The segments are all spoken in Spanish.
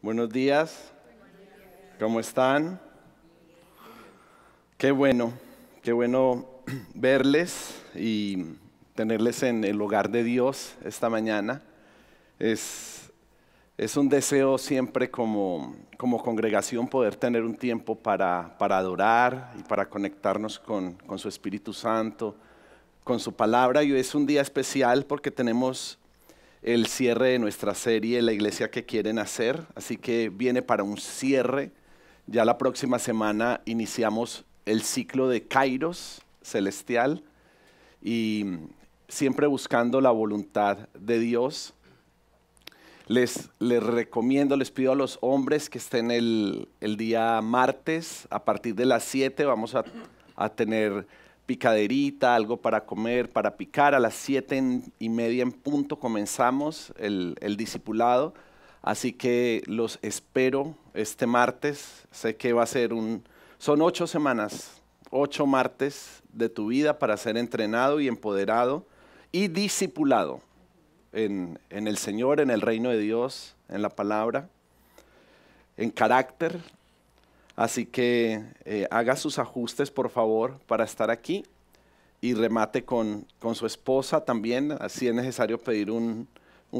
Buenos días, ¿cómo están? Qué bueno verles y tenerles en el hogar de Dios esta mañana. Es un deseo siempre como congregación poder tener un tiempo para adorar y para conectarnos con su Espíritu Santo, con su palabra. Y hoy es un día especial porque tenemos el cierre de nuestra serie La Iglesia que Quieren Hacer, así que viene para un cierre. Ya la próxima semana iniciamos el ciclo de Kairos celestial y siempre buscando la voluntad de Dios. Les recomiendo, les pido a los hombres que estén el día martes a partir de las 7, vamos a tener picaderita, algo para comer, para picar. A las 7:30 en punto comenzamos el discipulado, así que los espero este martes. Sé que va a ser son 8 semanas, 8 martes de tu vida para ser entrenado y empoderado y discipulado en el Señor, en el reino de Dios, en la palabra, en carácter. Así que haga sus ajustes, por favor, para estar aquí y remate con su esposa también. Así es necesario pedir un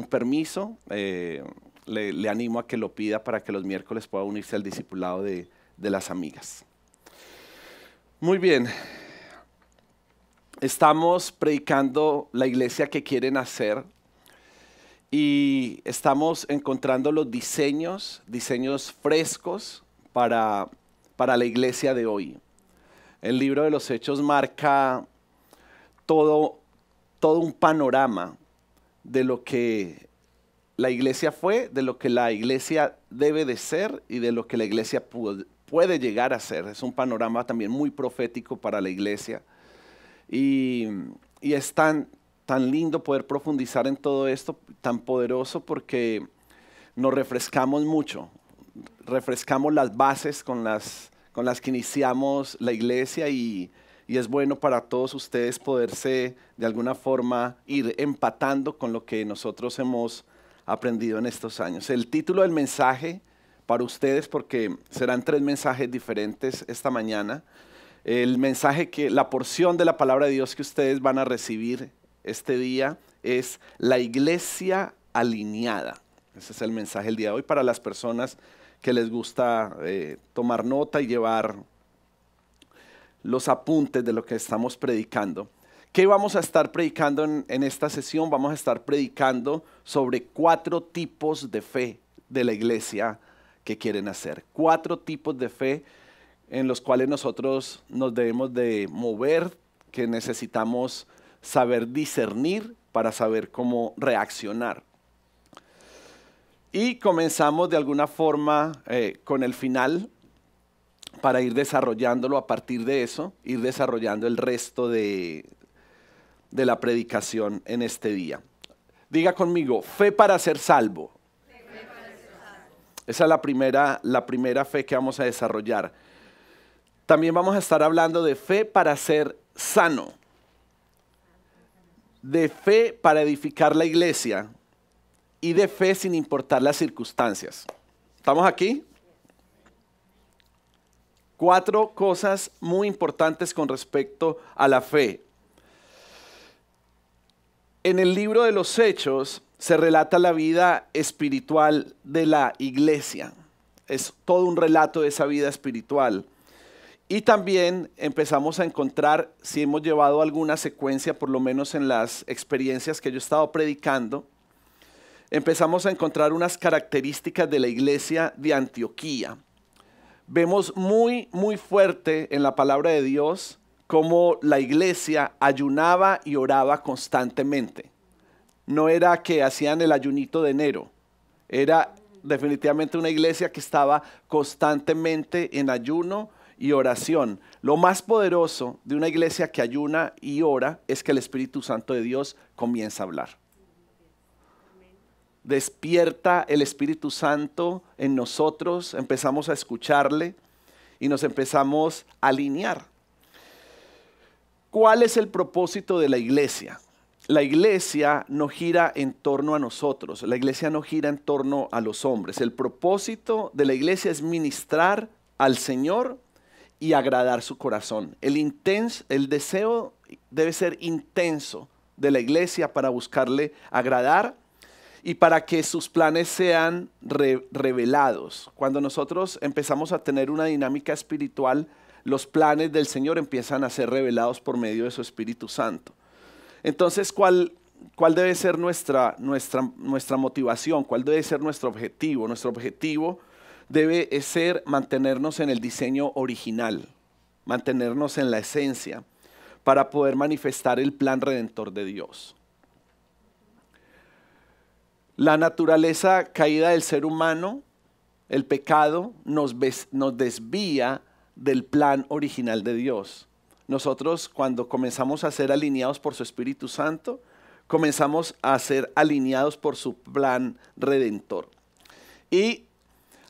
permiso. Le animo a que lo pida para que los miércoles pueda unirse al discipulado de las amigas. Muy bien. Estamos predicando la iglesia que quieren hacer y estamos encontrando los diseños frescos para la iglesia de hoy. El libro de los Hechos marca todo un panorama de lo que la iglesia fue, de lo que la iglesia debe de ser y de lo que la iglesia puede llegar a ser. Es un panorama también muy profético para la iglesia y es tan lindo poder profundizar en todo esto, tan poderoso, porque nos refrescamos mucho. Refrescamos las bases con las que iniciamos la iglesia y es bueno para todos ustedes poderse de alguna forma ir empatando con lo que nosotros hemos aprendido en estos años. El título del mensaje para ustedes, porque serán 3 mensajes diferentes esta mañana, la porción de la palabra de Dios que ustedes van a recibir este día es la iglesia alineada. Ese es el mensaje del día de hoy para las personas que les gusta tomar nota y llevar los apuntes de lo que estamos predicando. ¿Qué vamos a estar predicando en esta sesión? Vamos a estar predicando sobre 4 tipos de fe de la iglesia que quieren hacer. 4 tipos de fe en los cuales nosotros nos debemos de mover, que necesitamos saber discernir para saber cómo reaccionar. Y comenzamos de alguna forma con el final para ir desarrollándolo. A partir de eso, ir desarrollando el resto de la predicación en este día. Diga conmigo, fe para ser salvo. Esa es la primera fe que vamos a desarrollar. También vamos a estar hablando de fe para ser sano, de fe para edificar la iglesia y de fe sin importar las circunstancias. ¿Estamos aquí? 4 cosas muy importantes con respecto a la fe. En el libro de los Hechos se relata la vida espiritual de la iglesia. Es todo un relato de esa vida espiritual. Y también empezamos a encontrar, si hemos llevado alguna secuencia, por lo menos en las experiencias que yo he estado predicando, empezamos a encontrar unas características de la iglesia de Antioquía. Vemos muy fuerte en la palabra de Dios cómo la iglesia ayunaba y oraba constantemente. No era que hacían el ayunito de enero, era definitivamente una iglesia que estaba constantemente en ayuno y oración. Lo más poderoso de una iglesia que ayuna y ora es que el Espíritu Santo de Dios comienza a hablar. Despierta el Espíritu Santo en nosotros, empezamos a escucharle y nos empezamos a alinear. ¿Cuál es el propósito de la iglesia? la iglesia no gira en torno a nosotros, la iglesia no gira en torno a los hombres. El propósito de la iglesia es ministrar al Señor y agradar su corazón. El deseo debe ser intenso de la iglesia para buscarle agradar y para que sus planes sean revelados. Cuando nosotros empezamos a tener una dinámica espiritual, los planes del Señor empiezan a ser revelados por medio de su Espíritu Santo. Entonces, ¿cuál debe ser nuestra motivación? ¿Cuál debe ser nuestro objetivo? Nuestro objetivo debe ser mantenernos en el diseño original, mantenernos en la esencia, para poder manifestar el plan redentor de Dios. La naturaleza caída del ser humano, el pecado, nos desvía del plan original de Dios. Nosotros, cuando comenzamos a ser alineados por su Espíritu Santo, comenzamos a ser alineados por su plan redentor. Y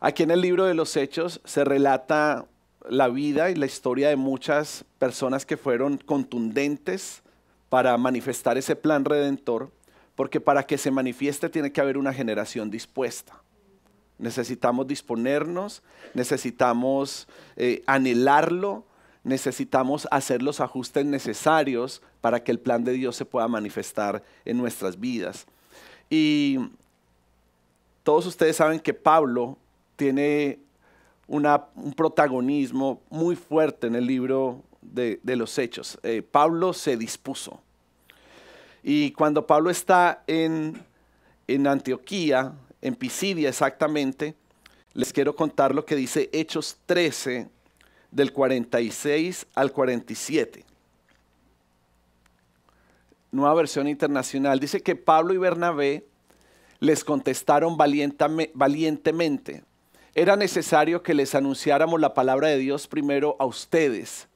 aquí en el libro de los Hechos se relata la vida y la historia de muchas personas que fueron contundentes para manifestar ese plan redentor, porque para que se manifieste tiene que haber una generación dispuesta. Necesitamos disponernos, necesitamos anhelarlo, necesitamos hacer los ajustes necesarios para que el plan de Dios se pueda manifestar en nuestras vidas. Y todos ustedes saben que Pablo tiene un protagonismo muy fuerte en el libro de los Hechos. Pablo se dispuso. Y cuando Pablo está en Antioquía, en Pisidia exactamente, les quiero contar lo que dice Hechos 13, del 46 al 47. Nueva versión internacional. Dice que Pablo y Bernabé les contestaron valientemente. Era necesario que les anunciáramos la palabra de Dios primero a ustedes.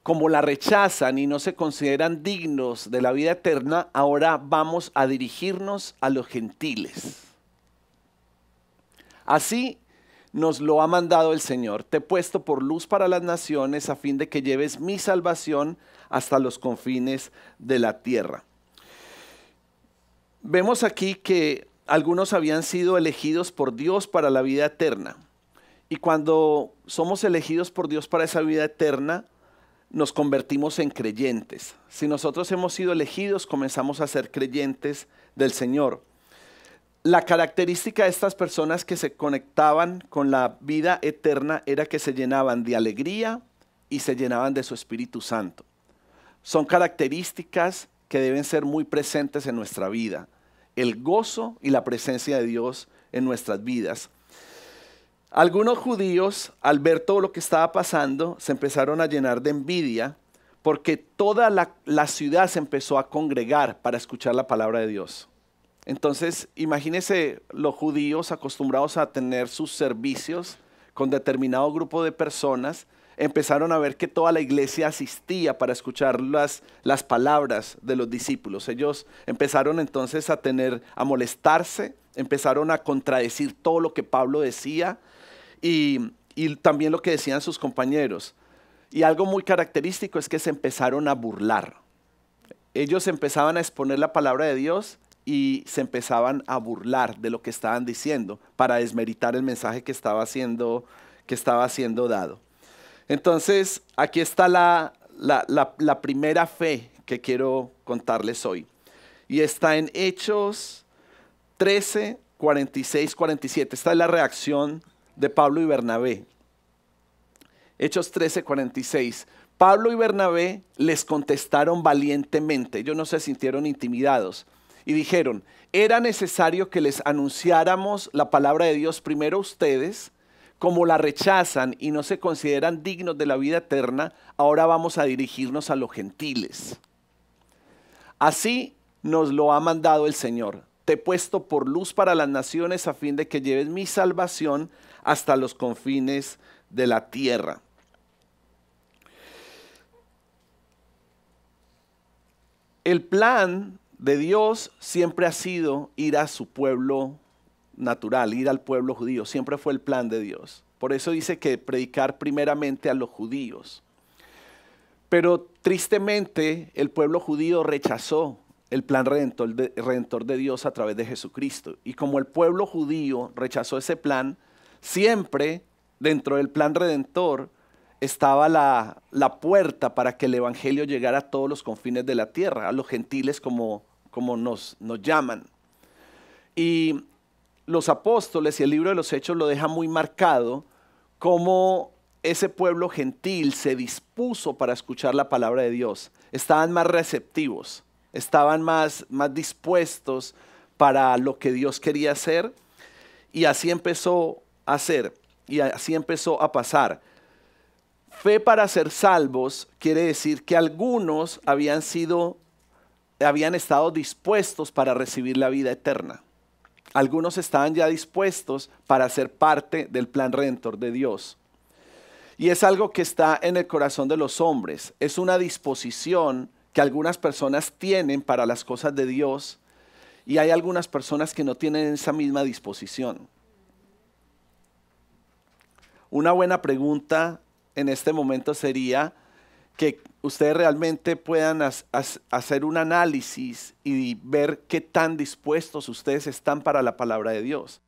Como la rechazan y no se consideran dignos de la vida eterna, ahora vamos a dirigirnos a los gentiles. Así nos lo ha mandado el Señor. Te he puesto por luz para las naciones a fin de que lleves mi salvación hasta los confines de la tierra. Vemos aquí que algunos habían sido elegidos por Dios para la vida eterna. Y cuando somos elegidos por Dios para esa vida eterna, nos convertimos en creyentes. Si nosotros hemos sido elegidos, comenzamos a ser creyentes del Señor. La característica de estas personas que se conectaban con la vida eterna era que se llenaban de alegría y se llenaban de su Espíritu Santo. Son características que deben ser muy presentes en nuestra vida. El gozo y la presencia de Dios en nuestras vidas. Algunos judíos, al ver todo lo que estaba pasando, se empezaron a llenar de envidia porque toda la ciudad se empezó a congregar para escuchar la palabra de Dios. Entonces, imagínense los judíos acostumbrados a tener sus servicios con determinado grupo de personas, empezaron a ver que toda la iglesia asistía para escuchar las palabras de los discípulos. Ellos empezaron entonces a molestarse, empezaron a contradecir todo lo que Pablo decía y también lo que decían sus compañeros. Y algo muy característico es que se empezaron a burlar. Ellos empezaban a exponer la palabra de Dios y se empezaban a burlar de lo que estaban diciendo para desmeritar el mensaje que estaba siendo dado. Entonces, aquí está la primera fe que quiero contarles hoy. Y está en Hechos 13, 46, 47. Esta es la reacción de Pablo y Bernabé. Hechos 13, 46. Pablo y Bernabé les contestaron valientemente. Ellos no se sintieron intimidados. Y dijeron, era necesario que les anunciáramos la palabra de Dios primero a ustedes. Como la rechazan y no se consideran dignos de la vida eterna, ahora vamos a dirigirnos a los gentiles. Así nos lo ha mandado el Señor. Te he puesto por luz para las naciones a fin de que lleves mi salvación hasta los confines de la tierra. El plan de Dios siempre ha sido ir a su pueblo natural, ir al pueblo judío. Siempre fue el plan de Dios. Por eso dice que predicar primeramente a los judíos. Pero tristemente el pueblo judío rechazó el plan redentor de Dios a través de Jesucristo. Y como el pueblo judío rechazó ese plan, siempre dentro del plan redentor estaba la puerta para que el evangelio llegara a todos los confines de la tierra, a los gentiles como nos llaman. Y los apóstoles y el libro de los Hechos lo deja muy marcado como ese pueblo gentil se dispuso para escuchar la palabra de Dios. Estaban más receptivos, estaban más dispuestos para lo que Dios quería hacer, y así empezó a hacer y así empezó a pasar. Fe para ser salvos quiere decir que algunos habían estado dispuestos para recibir la vida eterna. Algunos estaban ya dispuestos para ser parte del plan redentor de Dios. Y es algo que está en el corazón de los hombres. Es una disposición que algunas personas tienen para las cosas de Dios, y hay algunas personas que no tienen esa misma disposición. Una buena pregunta en este momento sería que ustedes realmente puedan hacer un análisis y ver qué tan dispuestos ustedes están para la palabra de Dios.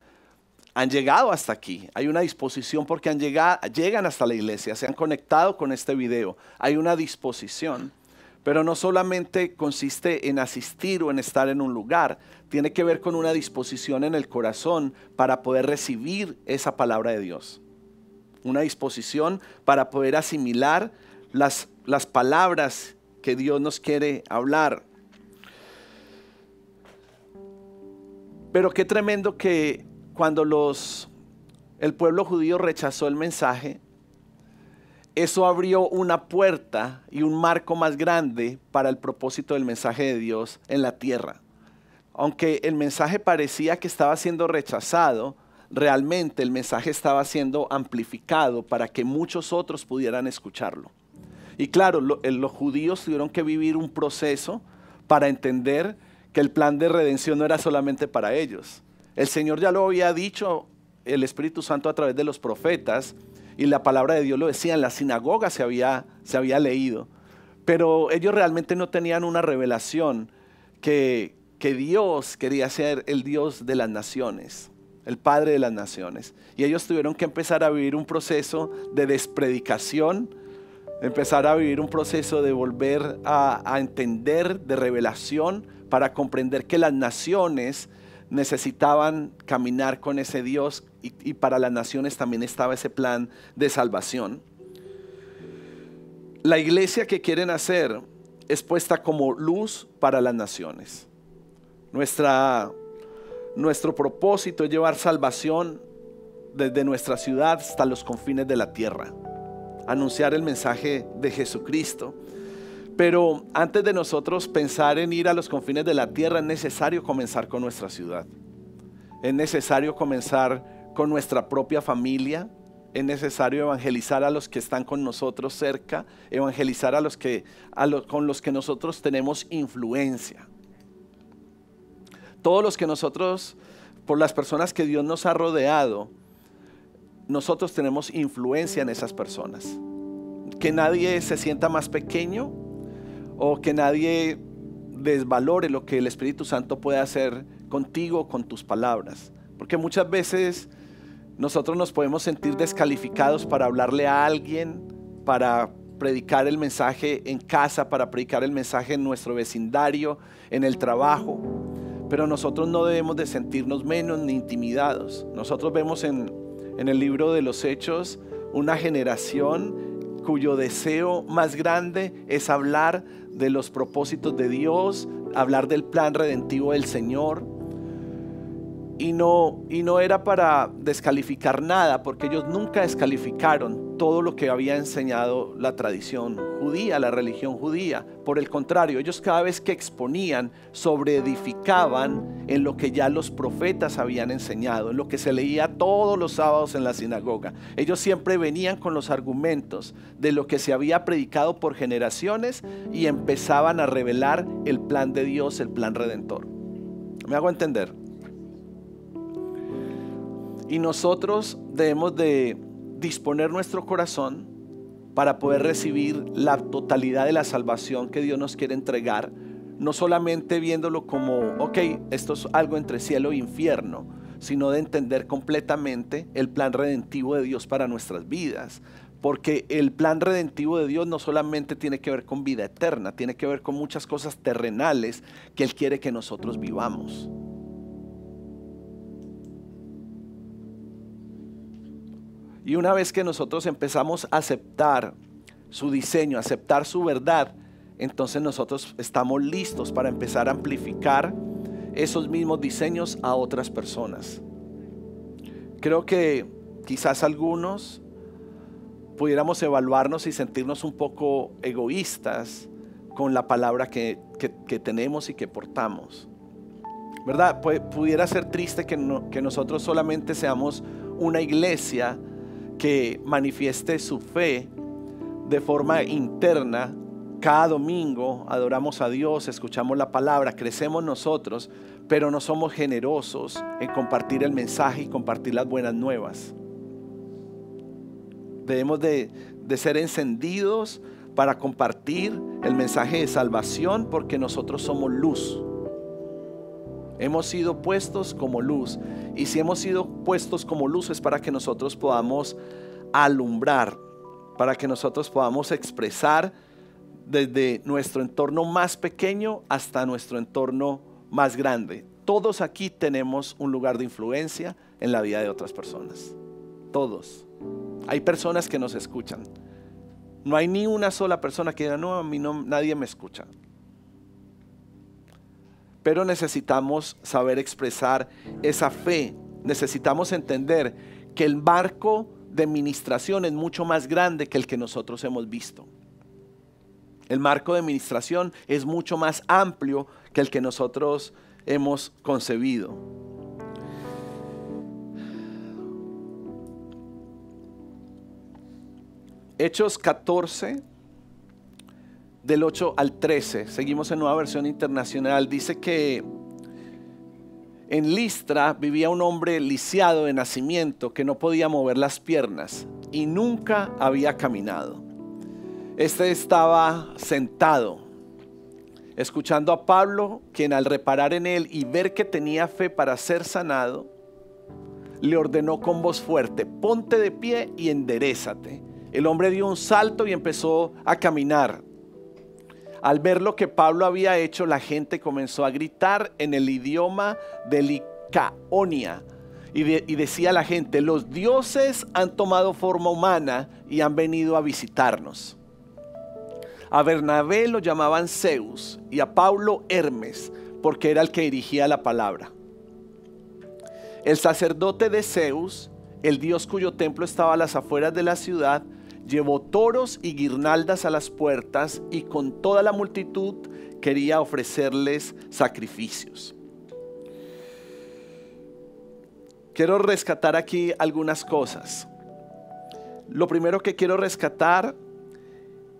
Han llegado hasta aquí, hay una disposición porque llegan hasta la iglesia, se han conectado con este video, hay una disposición, pero no solamente consiste en asistir o en estar en un lugar, tiene que ver con una disposición en el corazón para poder recibir esa palabra de Dios, una disposición para poder asimilar las palabras que Dios nos quiere hablar. Pero qué tremendo que cuando el pueblo judío rechazó el mensaje, eso abrió una puerta y un marco más grande para el propósito del mensaje de Dios en la tierra. Aunque el mensaje parecía que estaba siendo rechazado, realmente el mensaje estaba siendo amplificado para que muchos otros pudieran escucharlo. Y claro, los judíos tuvieron que vivir un proceso para entender que el plan de redención no era solamente para ellos. El Señor ya lo había dicho, el Espíritu Santo a través de los profetas, y la palabra de Dios lo decía, en la sinagoga se había leído. Pero ellos realmente no tenían una revelación que Dios quería ser el Dios de las naciones, el Padre de las naciones. Y ellos tuvieron que empezar a vivir un proceso de despredicación, empezar a vivir un proceso de volver a entender, de revelación, para comprender que las naciones necesitaban caminar con ese Dios, y para las naciones también estaba ese plan de salvación. La iglesia que quieren hacer es puesta como luz para las naciones. Nuestro propósito es llevar salvación desde nuestra ciudad hasta los confines de la tierra, anunciar el mensaje de Jesucristo. Pero antes de nosotros pensar en ir a los confines de la tierra, es necesario comenzar con nuestra ciudad. Es necesario comenzar con nuestra propia familia. Es necesario evangelizar a los que están con nosotros cerca, evangelizar con los que nosotros tenemos influencia. Todos los que nosotros, por las personas que Dios nos ha rodeado, nosotros tenemos influencia en esas personas. Que nadie se sienta más pequeño o que nadie desvalore lo que el Espíritu Santo puede hacer contigo, con tus palabras. Porque muchas veces nosotros nos podemos sentir descalificados para hablarle a alguien, para predicar el mensaje en casa, para predicar el mensaje en nuestro vecindario, en el trabajo. Pero nosotros no debemos de sentirnos menos ni intimidados. Nosotros vemos en el libro de los Hechos una generación cuyo deseo más grande es hablar de los propósitos de Dios, hablar del plan redentivo del Señor. Y no era para descalificar nada, porque ellos nunca descalificaron todo lo que había enseñado la tradición judía, la religión judía. Por el contrario, ellos cada vez que exponían, sobreedificaban en lo que ya los profetas habían enseñado, en lo que se leía todos los sábados en la sinagoga. Ellos siempre venían con los argumentos de lo que se había predicado por generaciones y empezaban a revelar el plan de Dios, el plan redentor. ¿Me hago entender? Y nosotros debemos de disponer nuestro corazón para poder recibir la totalidad de la salvación que Dios nos quiere entregar, no solamente viéndolo como, ok, esto es algo entre cielo e infierno, sino de entender completamente el plan redentivo de Dios para nuestras vidas. Porque el plan redentivo de Dios no solamente tiene que ver con vida eterna, tiene que ver con muchas cosas terrenales que Él quiere que nosotros vivamos. Y una vez que nosotros empezamos a aceptar su diseño, a aceptar su verdad, entonces nosotros estamos listos para empezar a amplificar esos mismos diseños a otras personas. Creo que quizás algunos pudiéramos evaluarnos y sentirnos un poco egoístas con la palabra que tenemos y que portamos, ¿verdad? Pudiera ser triste que nosotros solamente seamos una iglesia que manifieste su fe de forma interna. Cada domingo adoramos a Dios, escuchamos la palabra, crecemos nosotros, pero no somos generosos en compartir el mensaje y compartir las buenas nuevas. Debemos de ser encendidos para compartir el mensaje de salvación, porque nosotros somos luz. Hemos sido puestos como luz, y si hemos sido puestos como luz es para que nosotros podamos alumbrar, para que nosotros podamos expresar desde nuestro entorno más pequeño hasta nuestro entorno más grande. Todos aquí tenemos un lugar de influencia en la vida de otras personas. Todos. Hay personas que nos escuchan. No hay ni una sola persona que diga, no, a mí no, nadie me escucha. Pero necesitamos saber expresar esa fe. Necesitamos entender que el marco de ministración es mucho más grande que el que nosotros hemos visto. El marco de ministración es mucho más amplio que el que nosotros hemos concebido. Hechos 14, del 8 al 13, seguimos en Nueva Versión Internacional, dice que en Listra vivía un hombre lisiado de nacimiento que no podía mover las piernas y nunca había caminado. Este estaba sentado, escuchando a Pablo, quien al reparar en él y ver que tenía fe para ser sanado, le ordenó con voz fuerte, ponte de pie y enderézate. El hombre dio un salto y empezó a caminar. Al ver lo que Pablo había hecho, la gente comenzó a gritar en el idioma de Licaonia y decía a la gente, los dioses han tomado forma humana y han venido a visitarnos. A Bernabé lo llamaban Zeus y a Pablo Hermes, porque era el que dirigía la palabra. El sacerdote de Zeus, el dios cuyo templo estaba a las afueras de la ciudad, llevó toros y guirnaldas a las puertas y con toda la multitud quería ofrecerles sacrificios. Quiero rescatar aquí algunas cosas. Lo primero que quiero rescatar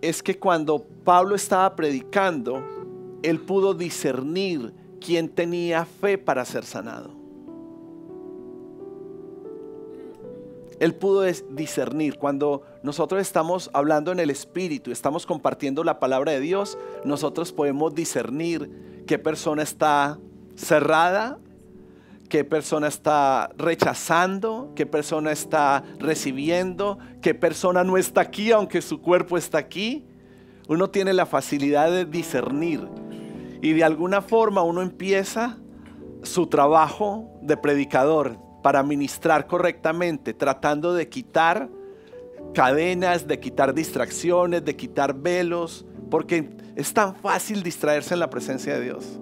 es que cuando Pablo estaba predicando, él pudo discernir quién tenía fe para ser sanado. Él pudo discernir. Cuando nosotros estamos hablando en el Espíritu, estamos compartiendo la palabra de Dios, nosotros podemos discernir qué persona está cerrada, qué persona está rechazando, qué persona está recibiendo, qué persona no está aquí aunque su cuerpo está aquí. Uno tiene la facilidad de discernir y de alguna forma uno empieza su trabajo de predicador para ministrar correctamente, tratando de quitar cadenas, de quitar distracciones, de quitar velos, porque es tan fácil distraerse en la presencia de Dios.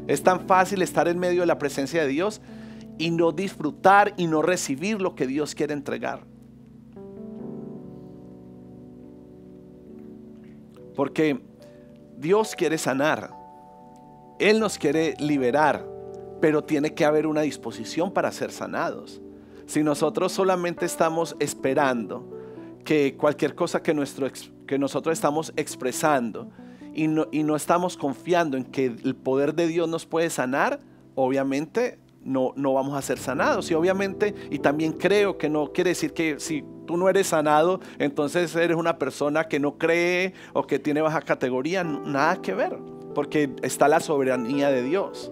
Es tan fácil estar en medio de la presencia de Dios y no disfrutar y no recibir lo que Dios quiere entregar. Porque Dios quiere sanar, Él nos quiere liberar, pero tiene que haber una disposición para ser sanados. Si nosotros solamente estamos esperando que cualquier cosa que nosotros estamos expresando y no estamos confiando en que el poder de Dios nos puede sanar, obviamente no vamos a ser sanados. Y obviamente, y también creo que no quiere decir que si tú no eres sanado, entonces eres una persona que no cree o que tiene baja categoría. Nada que ver. porque está la soberanía de Dios.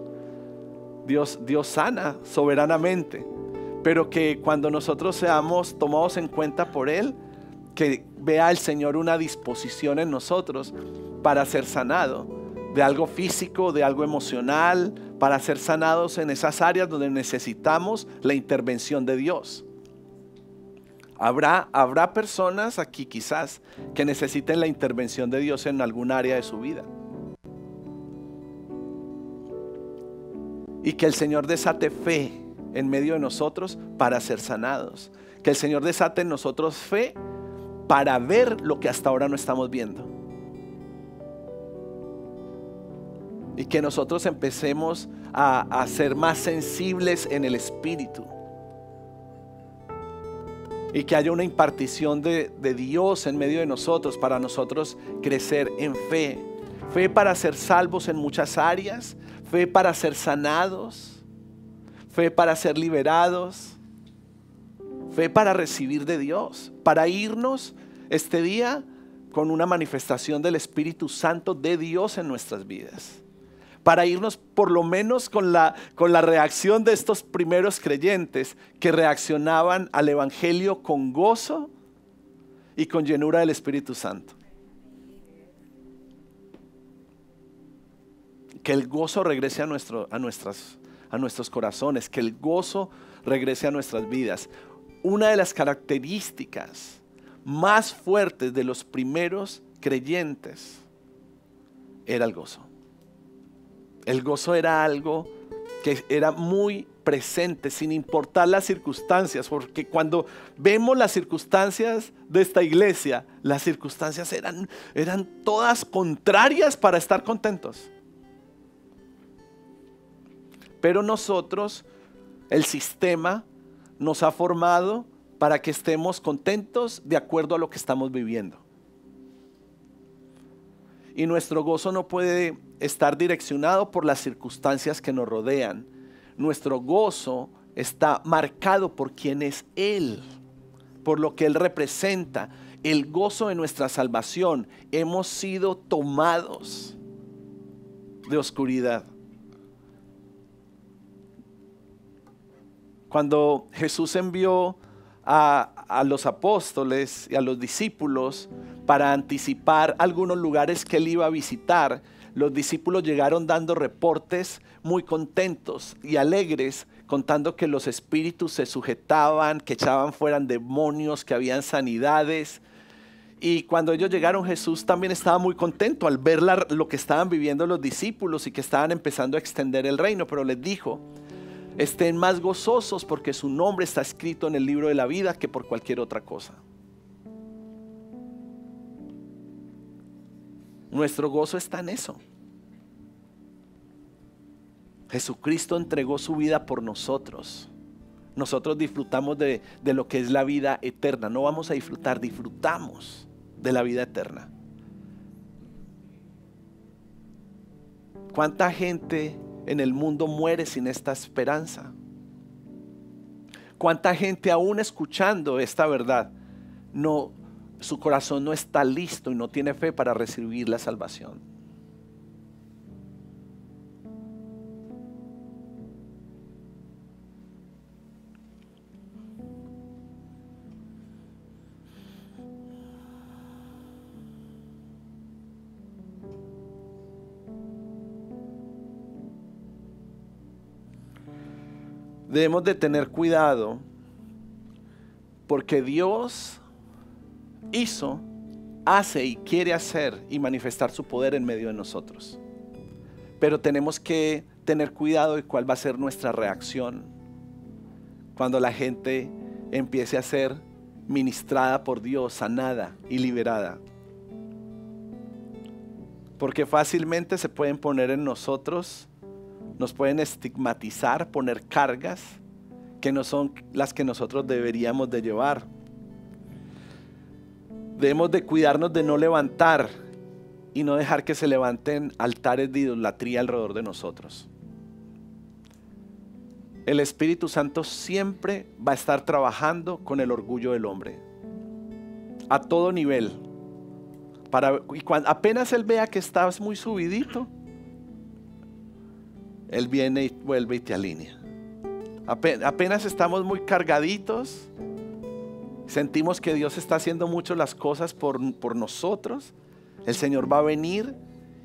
Dios sana soberanamente, pero que cuando nosotros seamos tomados en cuenta por Él, que vea el Señor una disposición en nosotros para ser sanado de algo físico, de algo emocional, para ser sanados en esas áreas donde necesitamos la intervención de Dios. Habrá personas aquí quizás que necesiten la intervención de Dios en algún área de su vida. Y que el Señor desate fe en medio de nosotros para ser sanados. Que el Señor desate en nosotros fe para ver lo que hasta ahora no estamos viendo. Y que nosotros empecemos a ser más sensibles en el espíritu. Y que haya una impartición de Dios en medio de nosotros para nosotros crecer en fe. Fe para ser salvos en muchas áreas. Fe para ser sanados. Fe para ser liberados. Fe para recibir de Dios. Para irnos este día con una manifestación del Espíritu Santo de Dios en nuestras vidas. Para irnos por lo menos con la reacción de estos primeros creyentes que reaccionaban al Evangelio con gozo y con llenura del Espíritu Santo. Que el gozo regrese a nuestros corazones, que el gozo regrese a nuestras vidas. Una de las características más fuertes de los primeros creyentes era el gozo. El gozo era algo que era muy presente sin importar las circunstancias, porque cuando vemos las circunstancias de esta iglesia, las circunstancias eran todas contrarias para estar contentos. Pero nosotros, el sistema nos ha formado para que estemos contentos de acuerdo a lo que estamos viviendo. Y nuestro gozo no puede estar direccionado por las circunstancias que nos rodean. Nuestro gozo está marcado por quién es Él, por lo que Él representa, el gozo de nuestra salvación. Hemos sido tomados de oscuridad. Cuando Jesús envió a los apóstoles y a los discípulos para anticipar algunos lugares que Él iba a visitar, los discípulos llegaron dando reportes muy contentos y alegres, contando que los espíritus se sujetaban, que echaban fuera demonios, que habían sanidades. Y cuando ellos llegaron, Jesús también estaba muy contento al ver lo que estaban viviendo los discípulos y que estaban empezando a extender el reino, pero les dijo: estén más gozosos porque su nombre está escrito en el libro de la vida que por cualquier otra cosa. Nuestro gozo está en eso. Jesucristo entregó su vida por nosotros. Nosotros disfrutamos de lo que es la vida eterna. No vamos a disfrutar, disfrutamos de la vida eterna. ¿Cuánta gente en el mundo muere sin esta esperanza? ¿Cuánta gente aún escuchando esta verdad su corazón no está listo y no tiene fe para recibir la salvación? Debemos de tener cuidado porque Dios hace y quiere hacer y manifestar su poder en medio de nosotros. Pero tenemos que tener cuidado de cuál va a ser nuestra reacción cuando la gente empiece a ser ministrada por Dios, sanada y liberada. Porque fácilmente se pueden poner en nosotros, nos pueden estigmatizar, poner cargas que no son las que nosotros deberíamos de llevar. Debemos de cuidarnos de no levantar y no dejar que se levanten altares de idolatría alrededor de nosotros. El Espíritu Santo siempre va a estar trabajando con el orgullo del hombre, a todo nivel. Y cuando apenas Él vea que estás muy subidito, Él viene y vuelve y te alinea. Apenas estamos muy cargaditos, sentimos que Dios está haciendo mucho las cosas por nosotros. El Señor va a venir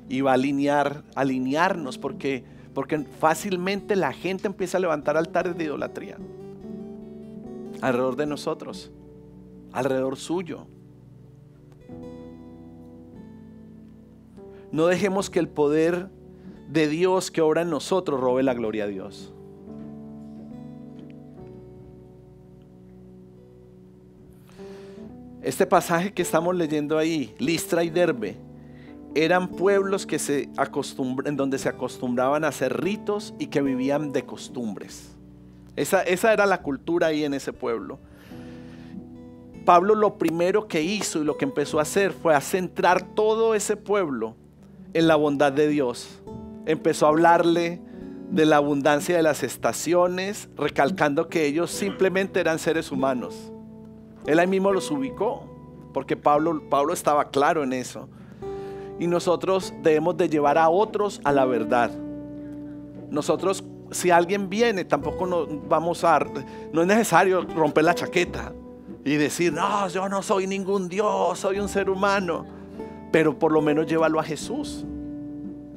y va a alinearnos porque fácilmente la gente empieza a levantar altares de idolatría alrededor de nosotros, alrededor suyo. No dejemos que el poder de Dios que obra en nosotros robe la gloria a Dios. Este pasaje que estamos leyendo ahí, Listra y Derbe, eran pueblos en donde se acostumbraban a hacer ritos y que vivían de costumbres. Esa era la cultura ahí en ese pueblo. Pablo lo primero que hizo y lo que empezó a hacer fue a centrar todo ese pueblo en la bondad de Dios. Empezó a hablarle de la abundancia de las estaciones, recalcando que ellos simplemente eran seres humanos. Él ahí mismo los ubicó, porque Pablo estaba claro en eso. Y nosotros debemos de llevar a otros a la verdad. Nosotros, si alguien viene, tampoco no es necesario romper la chaqueta y decir, no, yo no soy ningún Dios, soy un ser humano. Pero por lo menos llévalo a Jesús.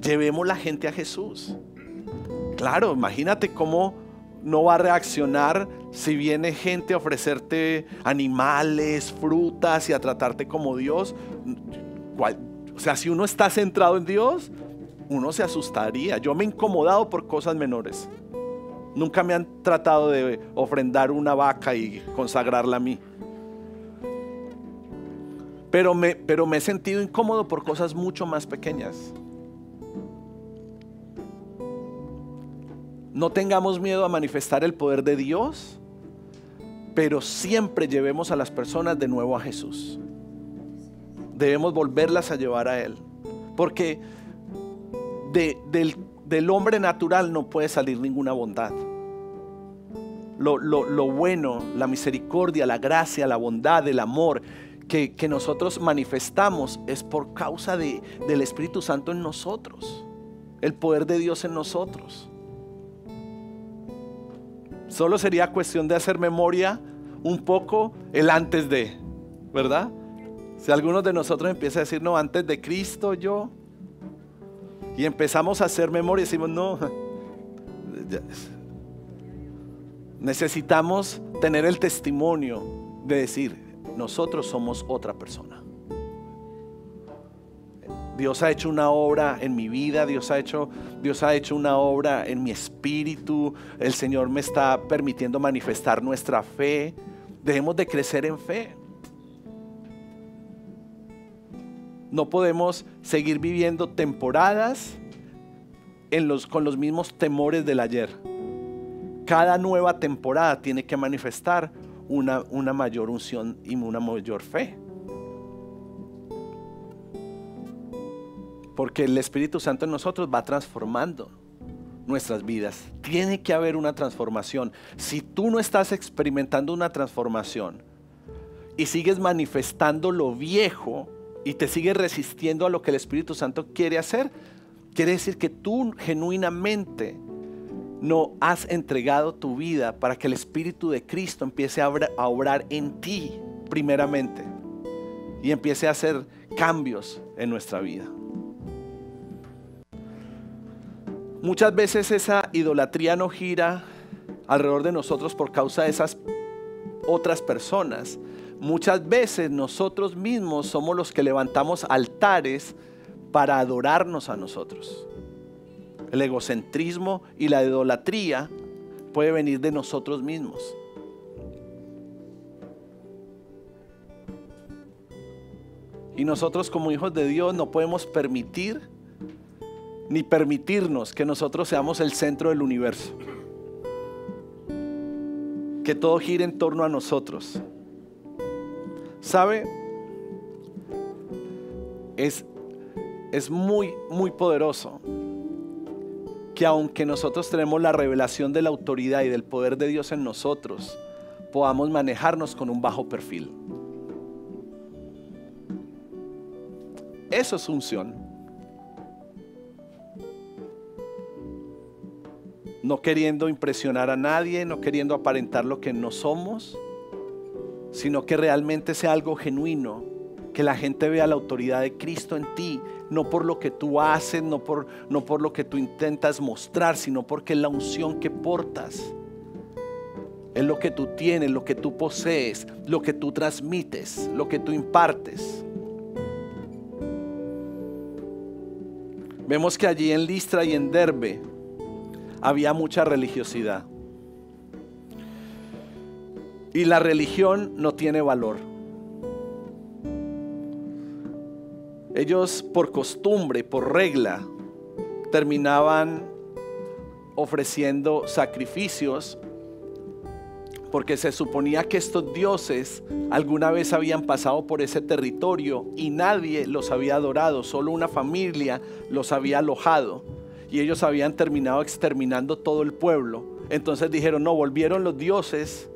Llevemos la gente a Jesús. Claro, imagínate cómo no va a reaccionar si viene gente a ofrecerte animales, frutas y a tratarte como Dios. O sea, si uno está centrado en Dios, uno se asustaría. Yo me he incomodado por cosas menores. Nunca me han tratado de ofrendar una vaca y consagrarla a mí. Pero me he sentido incómodo por cosas mucho más pequeñas. No tengamos miedo a manifestar el poder de Dios, pero siempre llevemos a las personas de nuevo a Jesús. Debemos volverlas a llevar a Él, porque del hombre natural no puede salir ninguna bondad. Lo bueno, la misericordia, la gracia, la bondad, el amor que nosotros manifestamos es por causa del Espíritu Santo en nosotros, el poder de Dios en nosotros. Solo sería cuestión de hacer memoria un poco el antes de, ¿verdad? Si algunos de nosotros empieza a decir, no, antes de Cristo yo, y empezamos a hacer memoria y decimos, no, necesitamos tener el testimonio de decir, nosotros somos otra persona. Dios ha hecho una obra en mi vida, Dios ha hecho una obra en mi espíritu. El Señor me está permitiendo manifestar nuestra fe. Debemos de crecer en fe. No podemos seguir viviendo temporadas con los mismos temores del ayer. Cada nueva temporada tiene que manifestar una mayor unción y una mayor fe. Porque el Espíritu Santo en nosotros va transformando nuestras vidas. Tiene que haber una transformación. Si tú no estás experimentando una transformación y sigues manifestando lo viejo y te sigues resistiendo a lo que el Espíritu Santo quiere hacer, quiere decir que tú genuinamente no has entregado tu vida para que el Espíritu de Cristo empiece a obrar en ti primeramente y empiece a hacer cambios en nuestra vida. Muchas veces esa idolatría no gira alrededor de nosotros por causa de esas otras personas. Muchas veces nosotros mismos somos los que levantamos altares para adorarnos a nosotros. El egocentrismo y la idolatría puede venir de nosotros mismos. Y nosotros como hijos de Dios no podemos permitir ni permitirnos que nosotros seamos el centro del universo, que todo gire en torno a nosotros. ¿Sabe? Es muy, muy poderoso que aunque nosotros tenemos la revelación de la autoridad y del poder de Dios en nosotros, podamos manejarnos con un bajo perfil. Eso es unción. no queriendo impresionar a nadie, no queriendo aparentar lo que no somos, sino que realmente sea algo genuino, que la gente vea la autoridad de Cristo en ti, no por lo que tú haces, no por lo que tú intentas mostrar, sino porque es la unción que portas, es lo que tú tienes, lo que tú posees, lo que tú transmites, lo que tú impartes. Vemos que allí en Listra y en Derbe había mucha religiosidad. Y la religión no tiene valor. Ellos por costumbre, por regla, terminaban ofreciendo sacrificios porque se suponía que estos dioses alguna vez habían pasado por ese territorio y nadie los había adorado, solo una familia los había alojado y ellos habían terminado exterminando todo el pueblo. Entonces dijeron, no, volvieron los dioses,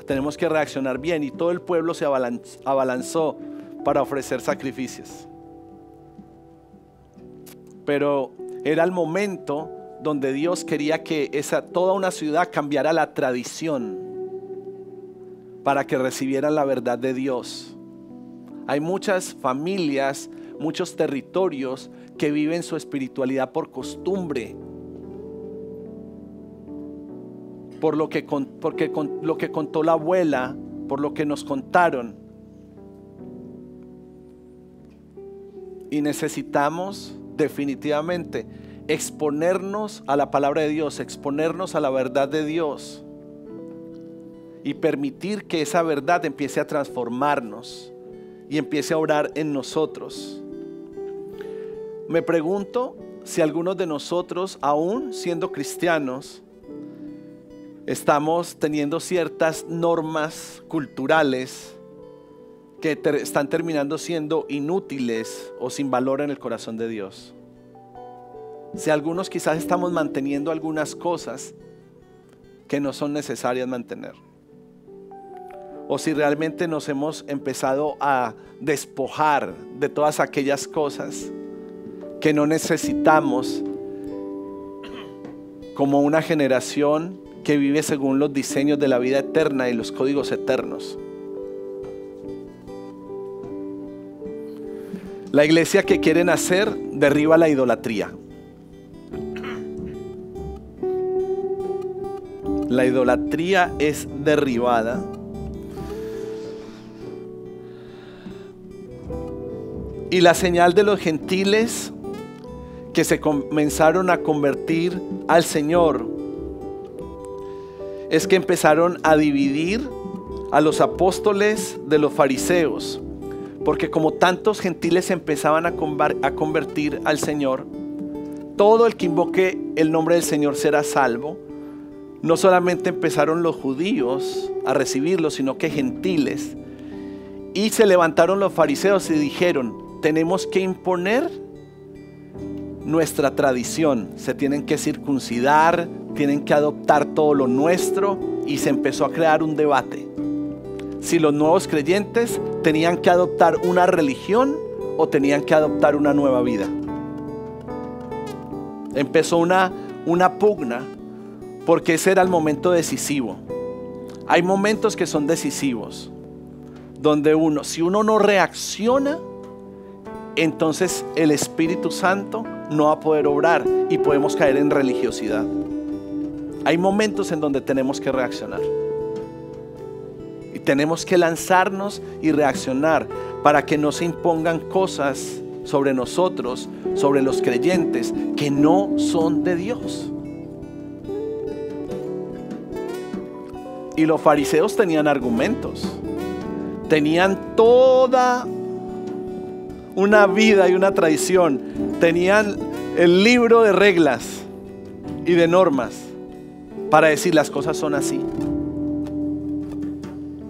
tenemos que reaccionar bien, y todo el pueblo se abalanzó para ofrecer sacrificios. Pero era el momento donde Dios quería que toda una ciudad cambiara la tradición para que recibieran la verdad de Dios. Hay muchas familias, muchos territorios que viven su espiritualidad por costumbre, por lo que contó la abuela, por lo que nos contaron. Y necesitamos definitivamente exponernos a la palabra de Dios, exponernos a la verdad de Dios y permitir que esa verdad empiece a transformarnos y empiece a obrar en nosotros. Me pregunto si algunos de nosotros, aún siendo cristianos, estamos teniendo ciertas normas culturales que están terminando siendo inútiles o sin valor en el corazón de Dios. Si algunos quizás estamos manteniendo algunas cosas que no son necesarias mantener, o si realmente nos hemos empezado a despojar de todas aquellas cosas que no necesitamos, como una generación que vive según los diseños de la vida eterna y los códigos eternos. La iglesia que quieren hacer derriba la idolatría. La idolatría es derribada. Y la señal de los gentiles que se comenzaron a convertir al Señor es que empezaron a dividir a los apóstoles de los fariseos, porque como tantos gentiles empezaban a convertir al Señor, todo el que invoque el nombre del Señor será salvo. No solamente empezaron los judíos a recibirlo, sino que gentiles. Y se levantaron los fariseos y dijeron, tenemos que imponer nuestra tradición, se tienen que circuncidar, tienen que adoptar todo lo nuestro, y se empezó a crear un debate. Si los nuevos creyentes tenían que adoptar una religión o tenían que adoptar una nueva vida. Empezó una pugna, porque ese era el momento decisivo. Hay momentos que son decisivos, donde si uno no reacciona, entonces el Espíritu Santo no va a poder obrar y podemos caer en religiosidad. Hay momentos en donde tenemos que reaccionar y tenemos que lanzarnos y reaccionar para que no se impongan cosas sobre nosotros, sobre los creyentes, que no son de Dios. Y los fariseos tenían argumentos, tenían toda una vida y una tradición, tenían el libro de reglas y de normas para decir las cosas son así.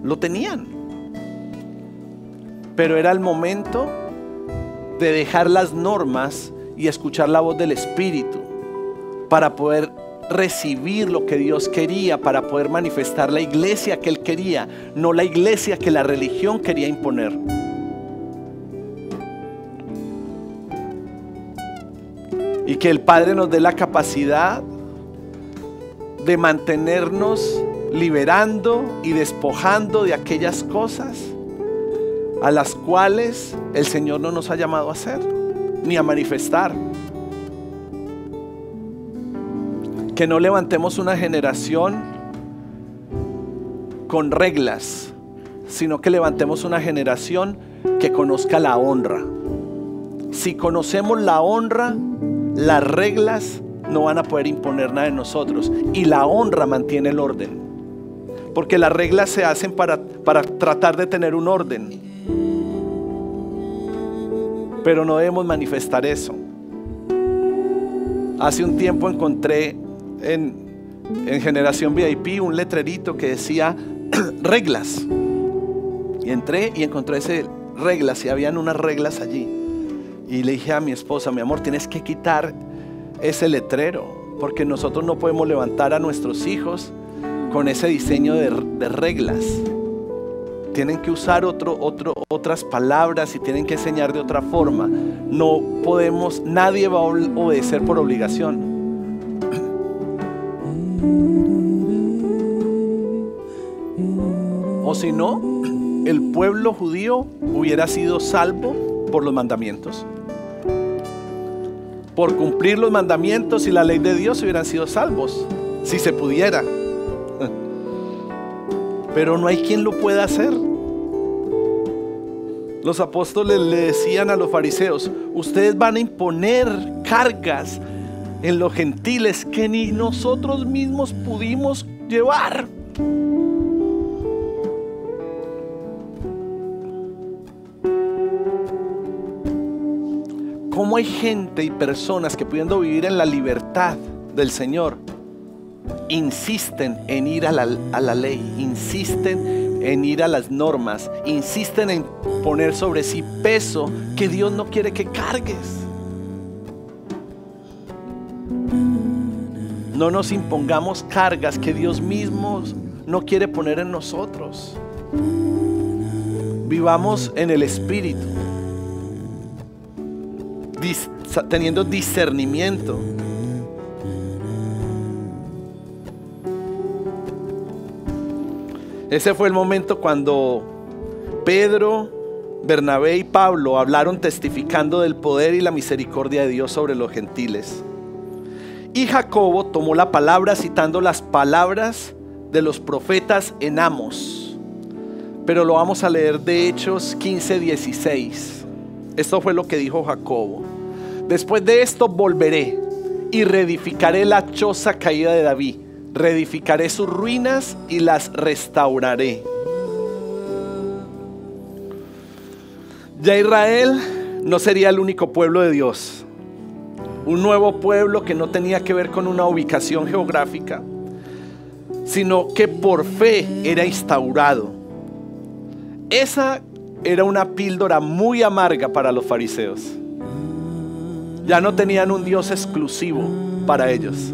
Lo tenían, pero era el momento de dejar las normas y escuchar la voz del Espíritu para poder recibir lo que Dios quería, para poder manifestar la iglesia que Él quería, no la iglesia que la religión quería imponer. Y que el Padre nos dé la capacidad de mantenernos liberando y despojando de aquellas cosas a las cuales el Señor no nos ha llamado a hacer ni a manifestar. Que no levantemos una generación con reglas, sino que levantemos una generación que conozca la honra. Si conocemos la honra, las reglas no van a poder imponer nada en nosotros, y la honra mantiene el orden, porque las reglas se hacen para tratar de tener un orden, pero no debemos manifestar eso. Hace un tiempo encontré en Generación VIP un letrerito que decía reglas, y entré y encontré ese reglas, y habían unas reglas allí, y le dije a mi esposa: mi amor, tienes que quitar ese letrero, porque nosotros no podemos levantar a nuestros hijos con ese diseño de reglas. Tienen que usar otras palabras y tienen que enseñar de otra forma. No podemos, nadie va a obedecer por obligación. O si no, el pueblo judío hubiera sido salvo por los mandamientos. Por cumplir los mandamientos y la ley de Dios hubieran sido salvos, si se pudiera. Pero no hay quien lo pueda hacer. Los apóstoles le decían a los fariseos: ustedes van a imponer cargas en los gentiles que ni nosotros mismos pudimos llevar. ¿Cómo hay gente y personas que, pudiendo vivir en la libertad del Señor, insisten en ir a la ley, insisten en ir a las normas, insisten en poner sobre sí peso que Dios no quiere que cargues? No nos impongamos cargas que Dios mismo no quiere poner en nosotros. Vivamos en el Espíritu, teniendo discernimiento. Ese fue el momento cuando Pedro, Bernabé y Pablo hablaron testificando del poder y la misericordia de Dios sobre los gentiles. Y Jacobo tomó la palabra citando las palabras de los profetas en Amos. Pero lo vamos a leer de Hechos 15:16. Esto fue lo que dijo Jacobo: después de esto volveré y reedificaré la choza caída de David. Reedificaré sus ruinas y las restauraré. Ya Israel no sería el único pueblo de Dios. Un nuevo pueblo que no tenía que ver con una ubicación geográfica, sino que por fe era instaurado. Esa era una píldora muy amarga para los fariseos. Ya no tenían un Dios exclusivo para ellos.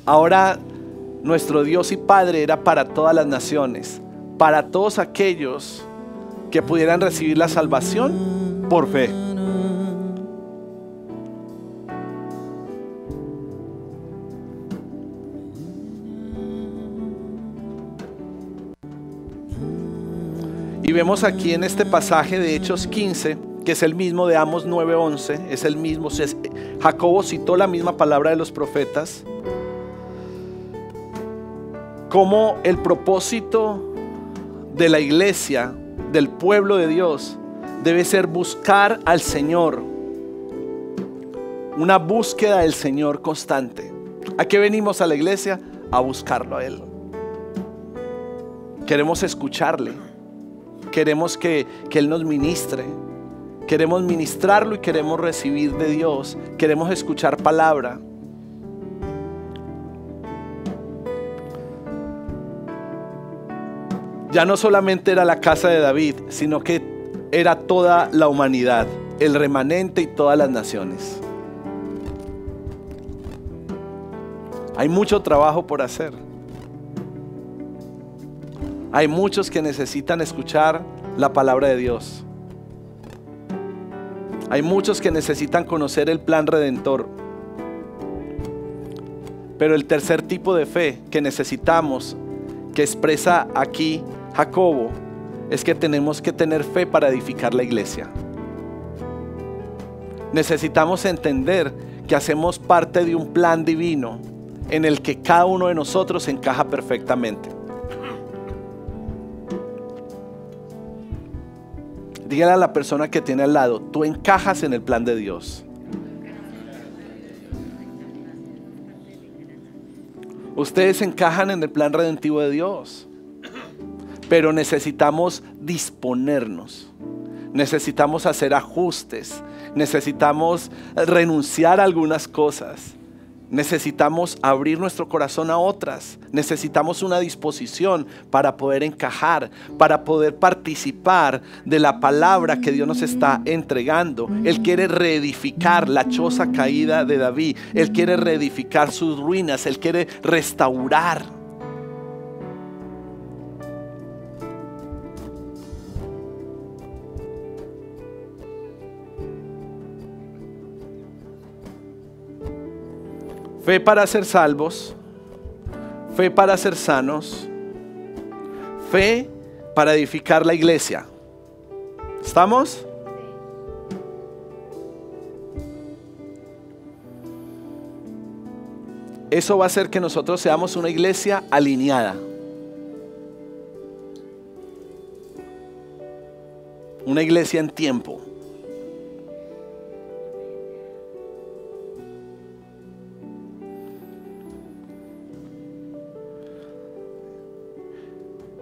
Ahora nuestro Dios y Padre era para todas las naciones, para todos aquellos que pudieran recibir la salvación por fe. Y vemos aquí en este pasaje de Hechos 15, que es el mismo de Amos 9:11, es el mismo. Jacobo citó la misma palabra de los profetas. Como el propósito de la iglesia, del pueblo de Dios, debe ser buscar al Señor. Una búsqueda del Señor constante. ¿A qué venimos a la iglesia? A buscarlo a Él. Queremos escucharle. Queremos que Él nos ministre. Queremos ministrarlo y queremos recibir de Dios. Queremos escuchar palabra. Ya no solamente era la casa de David, sino que era toda la humanidad, el remanente y todas las naciones. Hay mucho trabajo por hacer. Hay muchos que necesitan escuchar la palabra de Dios. Hay muchos que necesitan conocer el plan redentor. Pero el tercer tipo de fe que necesitamos, que expresa aquí Jacobo, es que tenemos que tener fe para edificar la iglesia. Necesitamos entender que hacemos parte de un plan divino en el que cada uno de nosotros encaja perfectamente. Dígale a la persona que tiene al lado: tú encajas en el plan de Dios. Ustedes encajan en el plan redentivo de Dios, pero necesitamos disponernos, necesitamos hacer ajustes, necesitamos renunciar a algunas cosas, necesitamos abrir nuestro corazón a otras, necesitamos una disposición para poder encajar, para poder participar de la palabra que Dios nos está entregando. Él quiere reedificar la choza caída de David, Él quiere reedificar sus ruinas, Él quiere restaurar. Fe para ser salvos, fe para ser sanos, fe para edificar la iglesia. ¿Estamos? Eso va a hacer que nosotros seamos una iglesia alineada. Una iglesia en tiempo.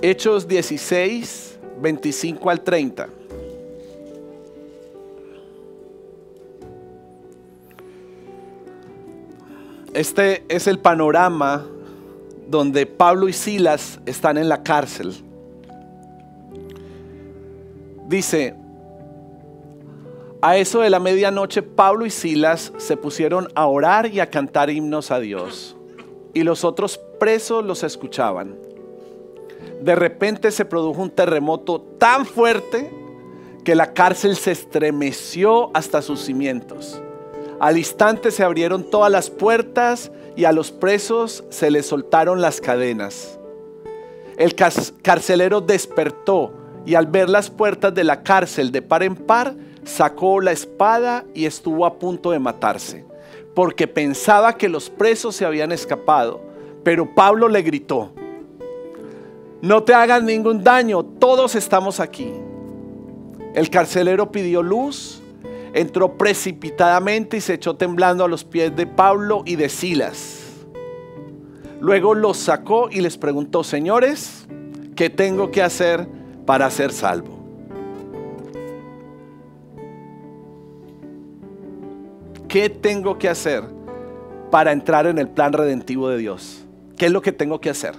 Hechos 16, 25 al 30. Este es el panorama donde Pablo y Silas están en la cárcel. Dice: a eso de la medianoche Pablo y Silas se pusieron a orar y a cantar himnos a Dios, y los otros presos los escuchaban. De repente se produjo un terremoto tan fuerte que la cárcel se estremeció hasta sus cimientos. Al instante se abrieron todas las puertas y a los presos se les soltaron las cadenas. El carcelero despertó y al ver las puertas de la cárcel de par en par, sacó la espada y estuvo a punto de matarse, porque pensaba que los presos se habían escapado. Pero Pablo le gritó: no te hagan ningún daño, todos estamos aquí. El carcelero pidió luz, entró precipitadamente y se echó temblando a los pies de Pablo y de Silas. Luego los sacó y les preguntó: señores, ¿qué tengo que hacer para ser salvo? ¿Qué tengo que hacer para entrar en el plan redentivo de Dios? ¿Qué es lo que tengo que hacer?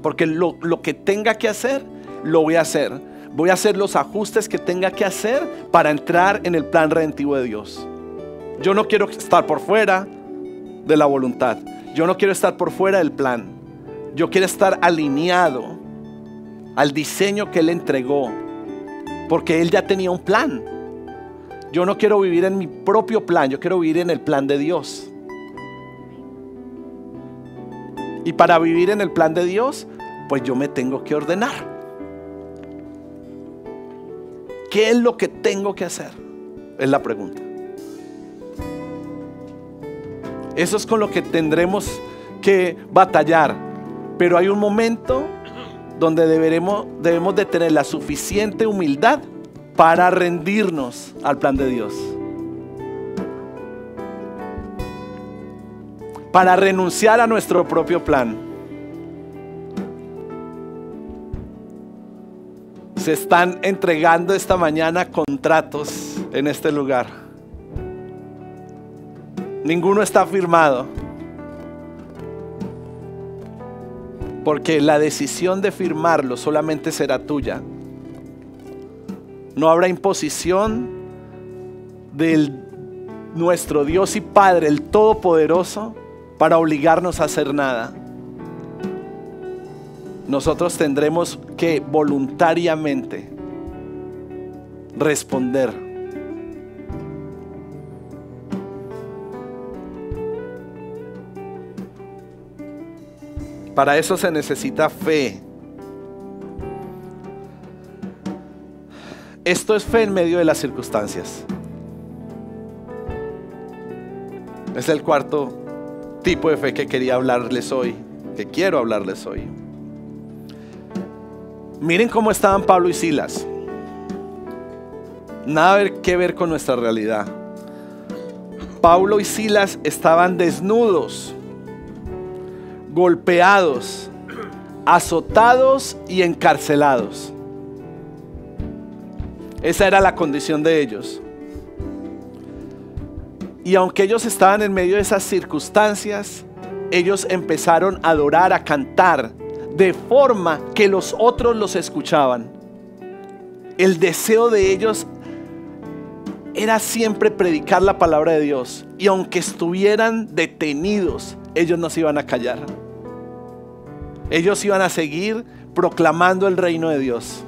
Porque lo que tenga que hacer, lo voy a hacer. Voy a hacer los ajustes que tenga que hacer para entrar en el plan redentivo de Dios. Yo no quiero estar por fuera de la voluntad. Yo no quiero estar por fuera del plan. Yo quiero estar alineado al diseño que Él entregó, porque Él ya tenía un plan. Yo no quiero vivir en mi propio plan, yo quiero vivir en el plan de Dios. Y para vivir en el plan de Dios, pues yo me tengo que ordenar. ¿Qué es lo que tengo que hacer? Es la pregunta. Eso es con lo que tendremos que batallar. Pero hay un momento donde debemos de tener la suficiente humildad para rendirnos al plan de Dios. Para renunciar a nuestro propio plan. Se están entregando esta mañana contratos en este lugar. Ninguno está firmado, porque la decisión de firmarlo solamente será tuya. No habrá imposición de nuestro Dios y Padre, el Todopoderoso, para obligarnos a hacer nada. Nosotros tendremos que voluntariamente responder. Para eso se necesita fe. Esto es fe en medio de las circunstancias. Es el cuarto tipo de fe que quería hablarles hoy, que quiero hablarles hoy. Miren cómo estaban Pablo y Silas. Nada que ver con nuestra realidad. Pablo y Silas estaban desnudos, golpeados, azotados y encarcelados. Esa era la condición de ellos. Y aunque ellos estaban en medio de esas circunstancias, ellos empezaron a adorar, a cantar, de forma que los otros los escuchaban. El deseo de ellos era siempre predicar la palabra de Dios. Y aunque estuvieran detenidos, ellos no se iban a callar. Ellos iban a seguir proclamando el reino de Dios.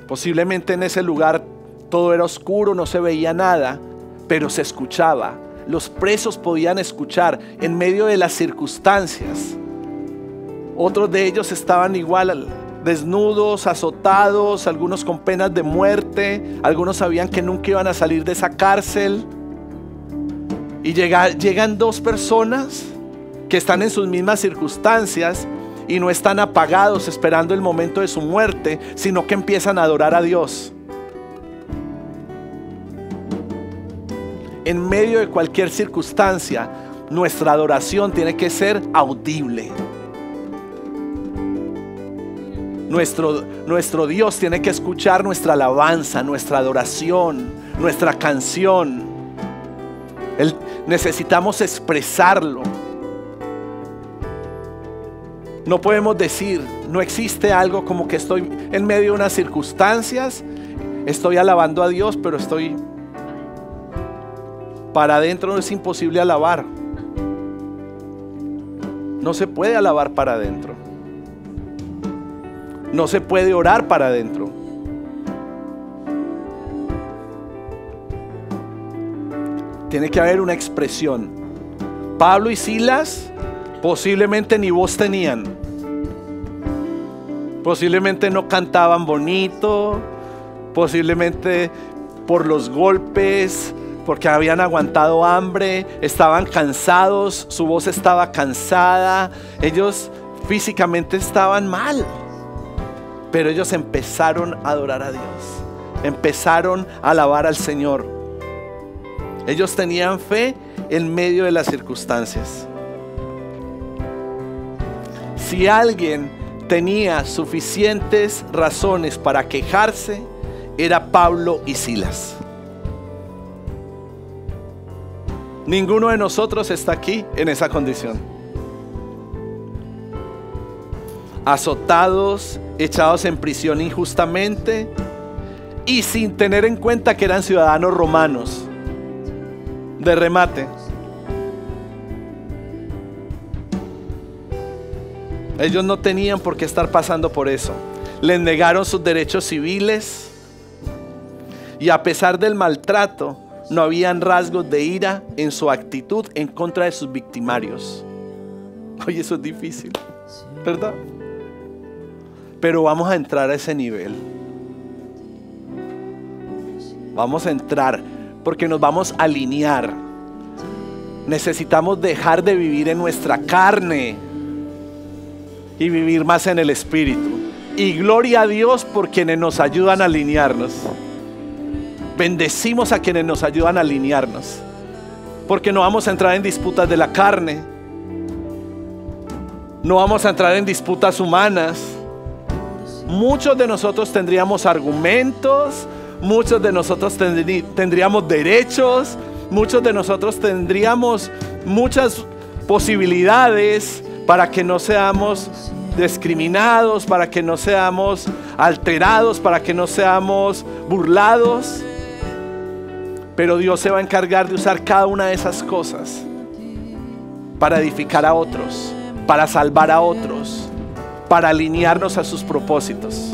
Posiblemente en ese lugar todo era oscuro, no se veía nada, pero se escuchaba. Los presos podían escuchar en medio de las circunstancias. Otros de ellos estaban igual, desnudos, azotados, algunos con penas de muerte. Algunos sabían que nunca iban a salir de esa cárcel. Y llegan dos personas que están en sus mismas circunstancias y no están apagados esperando el momento de su muerte, sino que empiezan a adorar a Dios. En medio de cualquier circunstancia, nuestra adoración tiene que ser audible. Nuestro Dios tiene que escuchar nuestra alabanza, nuestra adoración, nuestra canción. Necesitamos expresarlo. No podemos decir, no existe algo como que estoy en medio de unas circunstancias, estoy alabando a Dios, pero estoy para adentro. Es imposible alabar. No se puede alabar para adentro. No se puede orar para adentro. Tiene que haber una expresión. Pablo y Silas posiblemente ni voz tenían. Posiblemente no cantaban bonito. Posiblemente por los golpes, porque habían aguantado hambre, estaban cansados, su voz estaba cansada. Ellos físicamente estaban mal. Pero ellos empezaron a adorar a Dios. Empezaron a alabar al Señor. Ellos tenían fe en medio de las circunstancias. Si alguien tenía suficientes razones para quejarse, era Pablo y Silas. Ninguno de nosotros está aquí en esa condición. Azotados, echados en prisión injustamente y sin tener en cuenta que eran ciudadanos romanos. De remate, ellos no tenían por qué estar pasando por eso. Les negaron sus derechos civiles y a pesar del maltrato, no habían rasgos de ira en su actitud en contra de sus victimarios. Oye, eso es difícil, ¿verdad? Pero vamos a entrar a ese nivel. Vamos a entrar porque nos vamos a alinear. Necesitamos dejar de vivir en nuestra carne y vivir más en el Espíritu. Y gloria a Dios por quienes nos ayudan a alinearnos. Bendecimos a quienes nos ayudan a alinearnos, porque no vamos a entrar en disputas de la carne. No vamos a entrar en disputas humanas. Muchos de nosotros tendríamos argumentos, muchos de nosotros tendríamos derechos, muchos de nosotros tendríamos muchas posibilidades para que no seamos discriminados, para que no seamos alterados, para que no seamos burlados. Pero Dios se va a encargar de usar cada una de esas cosas para edificar a otros, para salvar a otros, para alinearnos a sus propósitos.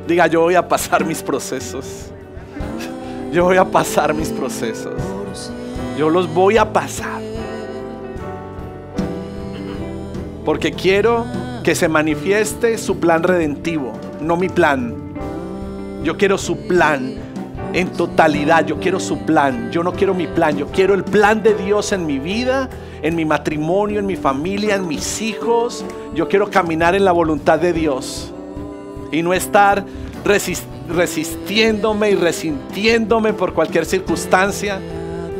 Diga, yo voy a pasar mis procesos. Yo voy a pasar mis procesos. Yo los voy a pasar. Porque quiero que se manifieste su plan redentivo, no mi plan. Yo quiero su plan en totalidad. Yo quiero su plan. Yo no quiero mi plan. Yo quiero el plan de Dios en mi vida, en mi matrimonio, en mi familia, en mis hijos. Yo quiero caminar en la voluntad de Dios y no estar resistiéndome y resintiéndome por cualquier circunstancia,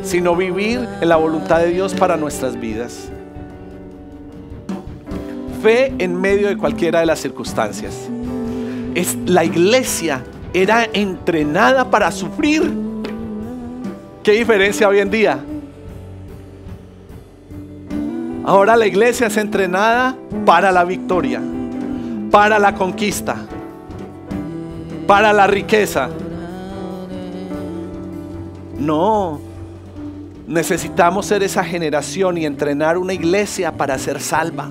sino vivir en la voluntad de Dios para nuestras vidas. Fe en medio de cualquiera de las circunstancias. La iglesia era entrenada para sufrir. ¿Qué diferencia hoy en día? Ahora la iglesia es entrenada para la victoria, para la conquista, para la riqueza. No, necesitamos ser esa generación y entrenar una iglesia para ser salva,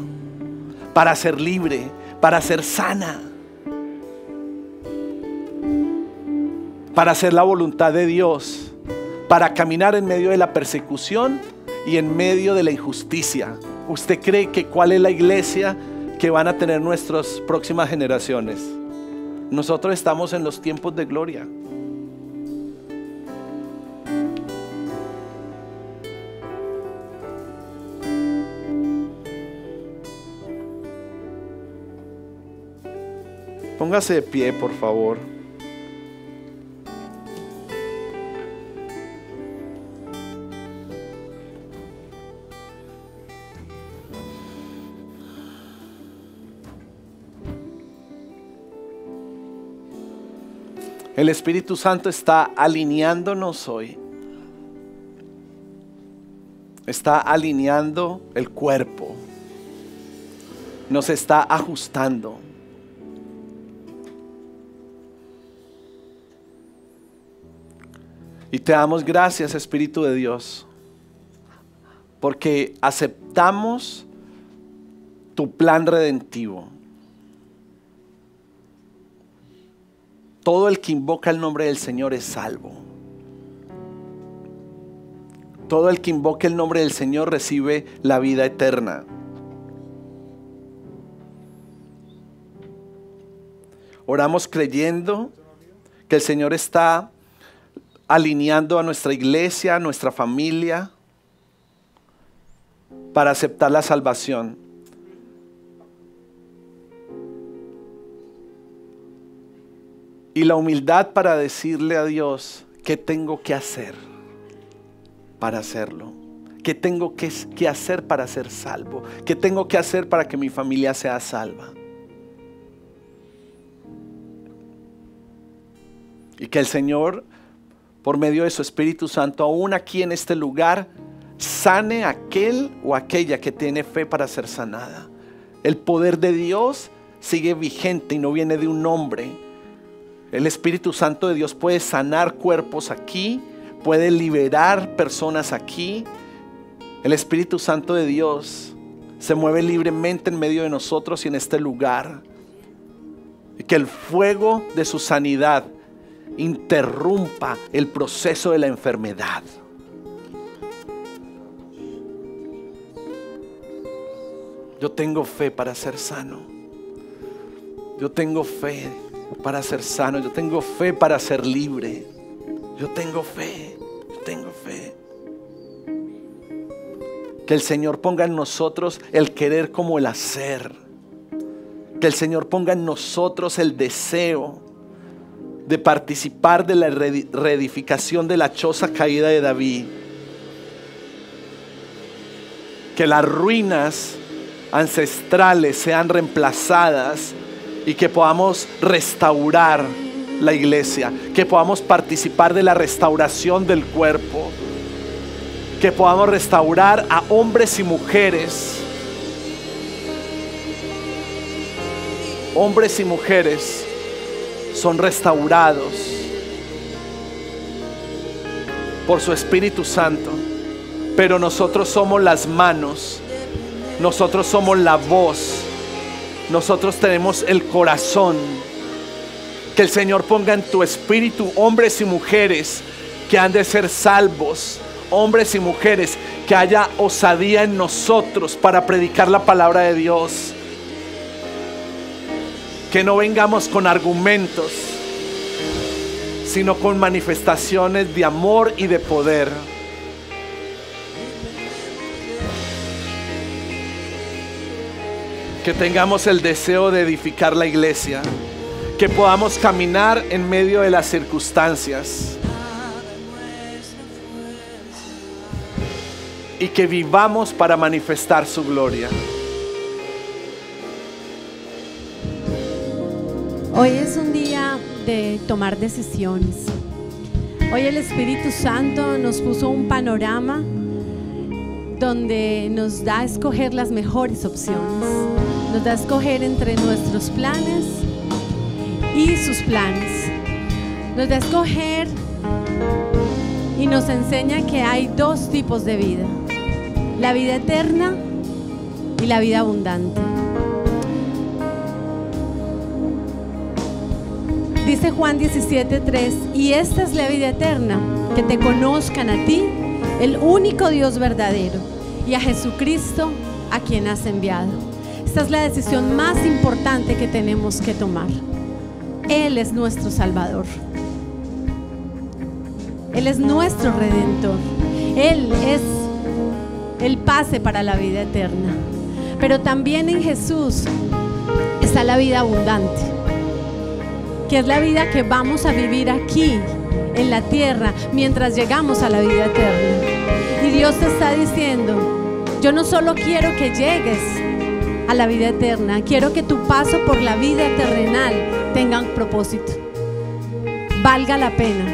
para ser libre, para ser sana, para hacer la voluntad de Dios, para caminar en medio de la persecución y en medio de la injusticia. ¿Usted cree que cuál es la iglesia que van a tener nuestras próximas generaciones? Nosotros estamos en los tiempos de gloria. Póngase de pie, por favor. El Espíritu Santo está alineándonos hoy. Está alineando el cuerpo. Nos está ajustando. Y te damos gracias, Espíritu de Dios, porque aceptamos tu plan redentivo. Todo el que invoca el nombre del Señor es salvo. Todo el que invoque el nombre del Señor recibe la vida eterna. Oramos creyendo que el Señor está alineando a nuestra iglesia, a nuestra familia, para aceptar la salvación. Y la humildad para decirle a Dios qué tengo que hacer para hacerlo. ¿Qué tengo que hacer para ser salvo? ¿Qué tengo que hacer para que mi familia sea salva? Y que el Señor, por medio de su Espíritu Santo, aún aquí en este lugar, sane a aquel o aquella que tiene fe para ser sanada. El poder de Dios sigue vigente y no viene de un hombre. El Espíritu Santo de Dios puede sanar cuerpos aquí, puede liberar personas aquí. El Espíritu Santo de Dios se mueve libremente en medio de nosotros y en este lugar. Y que el fuego de su sanidad interrumpa el proceso de la enfermedad. Yo tengo fe para ser sano. Yo tengo fe para ser sano. Yo tengo fe para ser libre. Yo tengo fe. Yo tengo fe. Que el Señor ponga en nosotros el querer como el hacer. Que el Señor ponga en nosotros el deseo de participar de la reedificación de la choza caída de David. Que las ruinas ancestrales sean reemplazadas y que podamos restaurar la iglesia, que podamos participar de la restauración del cuerpo, que podamos restaurar a hombres y mujeres. Hombres y mujeres son restaurados por su Espíritu Santo, pero nosotros somos las manos, nosotros somos la voz, nosotros tenemos el corazón. Que el Señor ponga en tu espíritu hombres y mujeres que han de ser salvos, hombres y mujeres, que haya osadía en nosotros para predicar la palabra de Dios. Que no vengamos con argumentos, sino con manifestaciones de amor y de poder. Que tengamos el deseo de edificar la iglesia, que podamos caminar en medio de las circunstancias y que vivamos para manifestar su gloria. Hoy es un día de tomar decisiones. Hoy el Espíritu Santo nos puso un panorama donde nos da a escoger las mejores opciones. Nos da a escoger entre nuestros planes y sus planes. Nos da a escoger y nos enseña que hay dos tipos de vida: la vida eterna y la vida abundante. Dice Juan 17:3: y esta es la vida eterna, que te conozcan a ti, el único Dios verdadero, y a Jesucristo, a quien has enviado. Esta es la decisión más importante que tenemos que tomar. Él es nuestro Salvador. Él es nuestro Redentor. Él es el pase para la vida eterna. Pero también en Jesús está la vida abundante, que es la vida que vamos a vivir aquí en la tierra mientras llegamos a la vida eterna. Y Dios te está diciendo: yo no solo quiero que llegues a la vida eterna, quiero que tu paso por la vida terrenal tenga un propósito, valga la pena,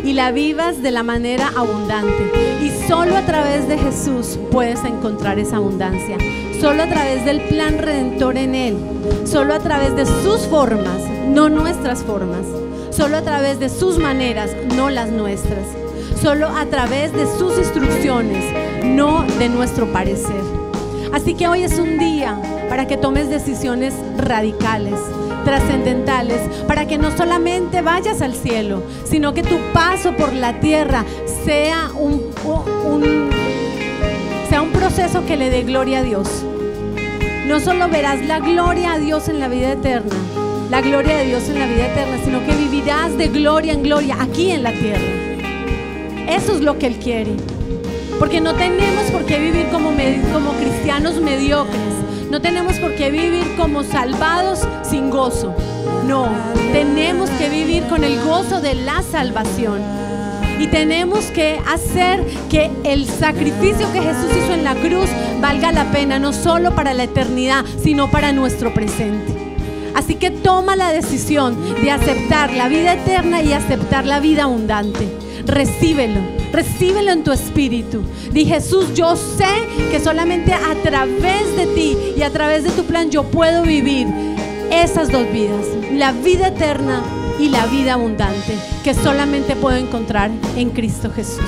y la vivas de la manera abundante. Y solo a través de Jesús puedes encontrar esa abundancia, solo a través del plan redentor en Él, solo a través de sus formas, no nuestras formas, solo a través de sus maneras, no las nuestras, solo a través de sus instrucciones, no de nuestro parecer. Así que hoy es un día para que tomes decisiones radicales, trascendentales, para que no solamente vayas al cielo, sino que tu paso por la tierra sea un proceso que le dé gloria a Dios. No solo verás la gloria a Dios en la vida eterna, la gloria de Dios en la vida eterna, sino que vivirás de gloria en gloria aquí en la tierra. Eso es lo que Él quiere. Porque no tenemos por qué vivir como cristianos mediocres. No tenemos por qué vivir como salvados sin gozo. No, tenemos que vivir con el gozo de la salvación. Y tenemos que hacer que el sacrificio que Jesús hizo en la cruz valga la pena, no solo para la eternidad, sino para nuestro presente. Así que toma la decisión de aceptar la vida eterna y aceptar la vida abundante. Recíbelo, recíbelo en tu espíritu. Di: Jesús, yo sé que solamente a través de ti y a través de tu plan yo puedo vivir esas dos vidas, la vida eterna y la vida abundante, que solamente puedo encontrar en Cristo Jesús.